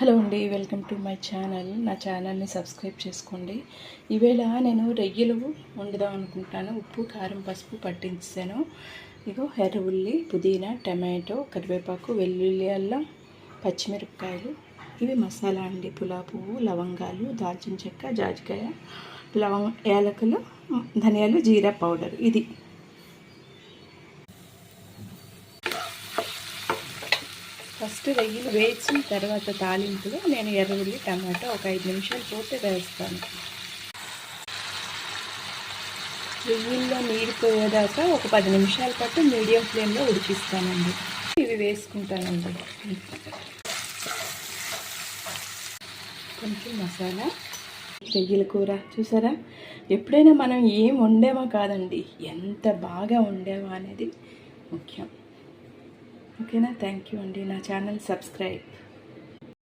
Hello అండి, welcome to my channel. నా ఛానల్ని సబ్స్క్రైబ్ చేసుకోండి. ఈవేళ నేను రొయ్యలు వండుదాం అనుకుంటాను. ఉప్పు, కారం, పసుపు పట్టించాను. ఇగో ఎర్ర ఉల్లి, పుదీనా, టమాటో, కరివేపాకు, వెల్లుల్లి, అల్లం, పచ్చిమిరపకాయలు. ఇవి మసాలా అండి. పులా పువ్వు, లవంగాలు, దాల్చిన చెక్క, జాజికాయ, యాలకులు, ధనియాలు, జీరా పౌడర్. ఇది ఫస్ట్ రొయ్యలు వేసిన తర్వాత తాలింపులో నేను ఎర్రఉల్లి, టమాటో ఒక 5 నిమిషాలు పోతే వేస్తాను. రొయ్యల్లో నీరు పోయేదాకా ఒక 10 నిమిషాల పాటు మీడియం ఫ్లేమ్లో ఉడికిస్తానండి. ఇవి వేసుకుంటానండి. కొంచెం మసాలా, రొయ్యల కూర చూసారా. ఎప్పుడైనా మనం ఏం వండామో కాదండి, ఎంత బాగా వండామో అనేది ముఖ్యం. ఓకేనా? థ్యాంక్ యూ అండి. నా ఛానల్ సబ్స్క్రైబ్.